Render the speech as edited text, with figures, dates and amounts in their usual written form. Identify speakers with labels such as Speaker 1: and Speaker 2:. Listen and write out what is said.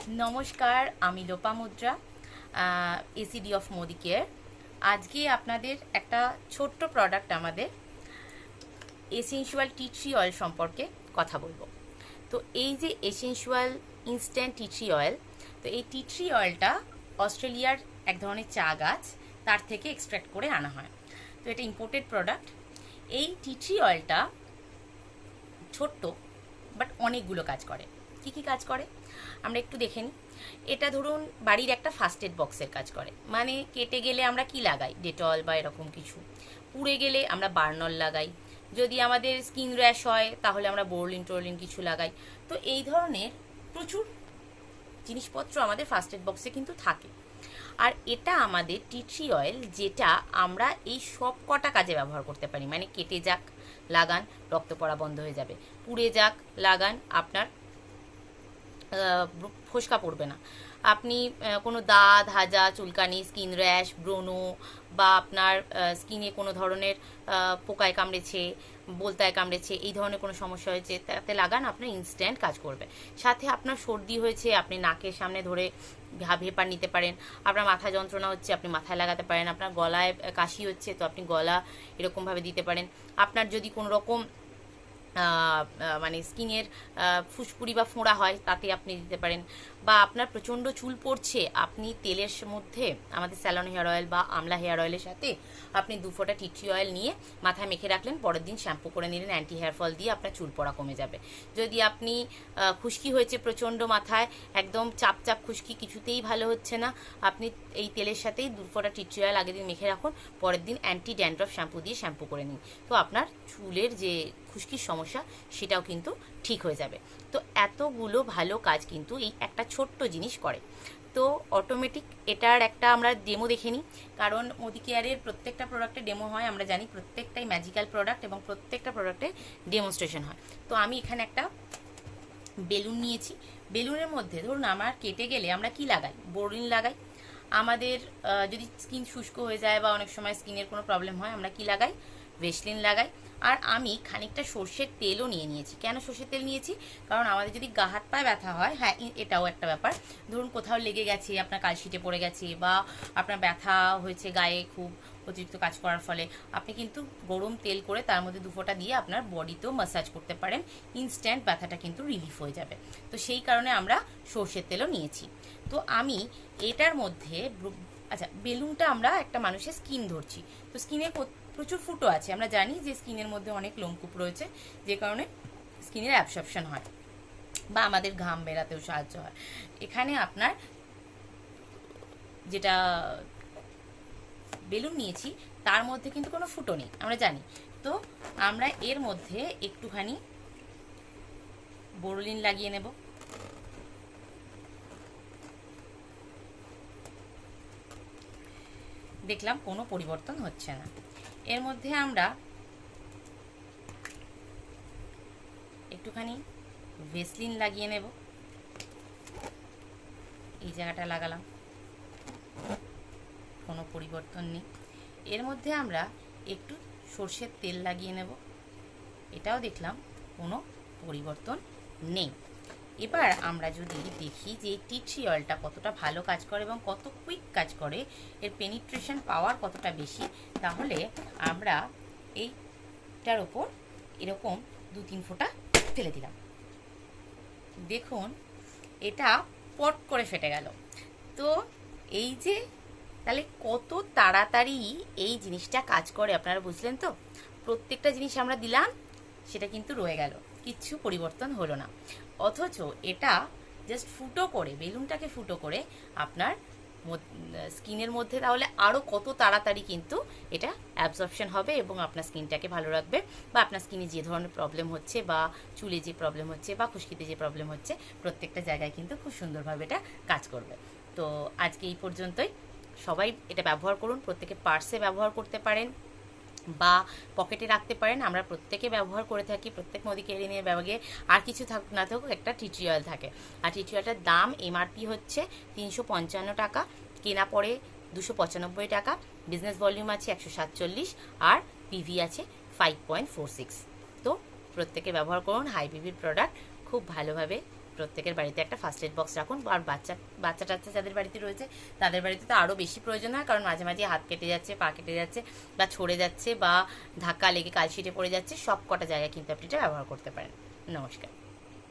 Speaker 1: নমস্কার, আমি Lopamudra, ACD of Modi care. আজকে আপনাদের একটা ছোট্ট প্রোডাক্ট, আমাদের এসেনশিয়াল টি ট্রি অয়েল সম্পর্কে কথা বলবো। তো এই যে essential instant tea tree oil, তো এই টি ট্রি অয়েলটা অস্ট্রেলিয়ার এক ধরনের চা গাছ, তার থেকে এক্সট্র্যাক্ট করে আনা হয়। তো এটা ইম্পোর্টেড প্রোডাক্ট। এই টি ট্রি অয়েলটা ছোট্ট বাট অনেকগুলো কাজ করে। কি কি কাজ করে আমরা একটু দেখে নিই। এটা ধরুন বাড়ির একটা ফার্স্ট এড বক্সের কাজ করে, মানে কেটে গেলে আমরা কি লাগাই, ডেটল বা এরকম কিছু। পুড়ে গেলে আমরা বার্নল লাগাই। যদি আমাদের স্কিন র্যাশ হয় তাহলে আমরা বোরলিন টোরলিন কিছু লাগাই। তো এই ধরনের প্রচুর জিনিসপত্র আমাদের ফার্স্ট এড বক্সে কিন্তু থাকে। আর এটা আমাদের টি ট্রি অয়েল, যেটা আমরা এই সব কটা কাজে ব্যবহার করতে পারি। মানে কেটে যাক লাগান, রক্ত পড়া বন্ধ হয়ে যাবে। পুড়ে যাক লাগান, আপনার ফোসকা পড়বে না। আপনি কোনো দাঁত হাজা, চুলকানি, স্কিন র্যাশ, ব্রণ, বা আপনার স্কিনে কোনো ধরনের পোকায় কামড়েছে, বলতায় কামড়েছে, এই ধরনের কোনো সমস্যা হয়েছে, তাতে লাগান, আপনার ইনস্ট্যান্ট কাজ করবে। সাথে আপনার সর্দি হয়েছে, আপনি নাকের সামনে ধরে ভেপার নিতে পারেন। আপনার মাথা যন্ত্রণা হচ্ছে, আপনি মাথায় লাগাতে পারেন। আপনার গলায় কাশি হচ্ছে, তো আপনি গলা এরকমভাবে দিতে পারেন। আপনার যদি কোনো রকম মানে স্কিনের ফুসকুড়ি বা ফোঁড়া হয়, তাতে আপনি দিতে পারেন। বা আপনার প্রচণ্ড চুল পড়ছে, আপনি তেলের মধ্যে আমাদের স্যালন হেয়ার অয়েল বা আমলা হেয়ার অয়েলের সাথে আপনি 2 ফোঁটা টি ট্রি অয়েল নিয়ে মাথায় মেখে রাখলেন, পরের দিন শ্যাম্পু করে নিলেন, অ্যান্টি হেয়ার ফল দিয়ে আপনার চুল পড়া কমে যাবে। যদি আপনি খুশকি হয়েছে প্রচণ্ড মাথায়, একদম চাপ চাপ খুশকি, কিছুতেই ভালো হচ্ছে না, আপনি এই তেলের সাথেই 2 ফোঁটা টি ট্রি অয়েল আগের দিন মেখে রাখুন, পরের দিন অ্যান্টি ড্যান্ড্রফ শ্যাম্পু দিয়ে শ্যাম্পু করে নিন। তো আপনার চুলের যে খুশকির সমস্যা সেটাও কিন্তু ঠিক হয়ে যাবে। তো এতগুলো ভালো কাজ কিন্তু এই একটা ছোট্ট জিনিস করে। তো অটোমেটিক এটার একটা আমরা ডেমো দেখে নিই, কারণ মোদি কেয়ারের প্রত্যেকটা প্রোডাক্টে ডেমো হয়, আমরা জানি প্রত্যেকটাই ম্যাজিক্যাল প্রোডাক্ট এবং প্রত্যেকটা প্রোডাক্টে ডেমনস্ট্রেশন হয়। তো আমি এখানে একটা বেলুন নিয়েছি। বেলুনের মধ্যে ধরুন আমার কেটে গেলে আমরা কি লাগাই, বোরলিন লাগাই। আমাদের যদি স্কিন শুষ্ক হয়ে যায় বা অনেক সময় স্কিনের কোনো প্রবলেম হয়, আমরা কি লাগাই, ভেসলিন লাগাই। আর আমি খানিকটা সর্ষের তেলও নিয়ে নিয়েছি। কেন সর্ষের তেল নিয়েছি, কারণ আমাদের যদি গা হাত পায়ে ব্যথা হয়, হ্যাঁ এটাও একটা ব্যাপার, ধরুন কোথাও লেগে গেছে, আপনার কালশিটে পড়ে গেছে, বা আপনার ব্যথা হয়েছে গায়ে খুব অতিরিক্ত কাজ করার ফলে, আপনি কিন্তু গরম তেল করে তার মধ্যে 2 ফোঁটা দিয়ে আপনার বডিতেও ম্যাসাজ করতে পারেন। ইনস্ট্যান্ট ব্যথাটা কিন্তু রিলিফ হয়ে যাবে। তো সেই কারণে আমরা সর্ষের তেলও নিয়েছি। তো আমি এটার মধ্যে, আচ্ছা, বেলুনটা আমরা একটা মানুষের স্কিন ধরছি। তো স্কিনে প্রচুর ফুটো আছে, আমরা জানি যে স্কিনের মধ্যে অনেক লোমকূপ রয়েছে, যে কারণে স্কিনের অ্যাবসর্পশন হয় বা আমাদের ঘাম বেরাতেও সাহায্য হয়। এখানে আপনার যেটা বেলুন নিয়েছি তার মধ্যে কিন্তু কোনো ফুটো নেই, আমরা জানি। তো আমরা এর মধ্যে একটুখানি বোরলিন লাগিয়ে নেব। দেখলাম কোনো পরিবর্তন হচ্ছে না। এর মধ্যে আমরা একটুখানি ভেসলিন লাগিয়ে নেব। এই জায়গাটা লাগালাম, কোনো পরিবর্তন নেই। এর মধ্যে আমরা একটু সর্ষের তেল লাগিয়ে নেব। এটাও দেখলাম কোনো পরিবর্তন নেই। এবার আমরা যদি দেখি যে এই টি ট্রি অয়েলটা কতটা ভালো কাজ করে এবং কত কুইক কাজ করে, এর পেনিট্রেশন পাওয়ার কতটা বেশি, তাহলে আমরা এইটার ওপর এরকম 2-3 ফোঁটা ফেলে দিলাম। দেখুন এটা পট করে ফেটে গেল। তো এই যে, তাহলে কত তাড়াতাড়ি এই জিনিসটা কাজ করে আপনারা বুঝলেন তো। প্রত্যেকটা জিনিস আমরা দিলাম, সেটা কিন্তু রয়ে গেল, কিচ্ছু পরিবর্তন হলো না। অথচ এটা জাস্ট ফুটো করে, বেলুনটাকে ফুটো করে আপনার স্কিনের মধ্যে, তাহলে আরও কত তাড়াতাড়ি কিন্তু এটা অ্যাবজর্পশন হবে এবং আপনার স্কিনটাকে ভালো রাখবে। বা আপনার স্কিনে যে ধরনের প্রবলেম হচ্ছে, বা চুলে যে প্রবলেম হচ্ছে, বা খুশকিতে যে প্রবলেম হচ্ছে, প্রত্যেকটা জায়গায় কিন্তু খুব সুন্দরভাবে এটা কাজ করবে। তো আজকে এই পর্যন্তই। সবাই এটা ব্যবহার করুন, প্রত্যেকে পার্সে ব্যবহার করতে পারেন বা পকেটে রাখতে পারেন। আমরা প্রত্যেকে ব্যবহার করে থাকি, প্রত্যেক মোদি কেয়ারিনের ব্যাগে আর কিছু থাকুক না থাকুক একটা টি ট্রি অয়েল থাকে। আর টি ট্রি অয়েলটার দাম এমআরপি হচ্ছে 355 টাকা, কেনা পড়ে 295 টাকা। বিজনেস ভলিউম আছে 147, আর পিভি আছে 5.46। তো প্রত্যেকে ব্যবহার করুন, হাই পিভির প্রোডাক্ট খুব ভালোভাবে প্রত্যেকের বাড়িতে একটা ফার্স্ট এড বক্স রাখুন। আর বাচ্চা বাচ্চা টাচ্চা যাদের বাড়িতে রয়েছে তাদের বাড়িতে তো আরও বেশি প্রয়োজন হয়, কারণ মাঝে মাঝে হাত কেটে যাচ্ছে, পা কেটে যাচ্ছে, বা ছড়ে যাচ্ছে, বা ধাক্কা লেগে কালশিটে পড়ে যাচ্ছে, সব কটা জায়গায় কিন্তু আপনি এটা ব্যবহার করতে পারেন। নমস্কার।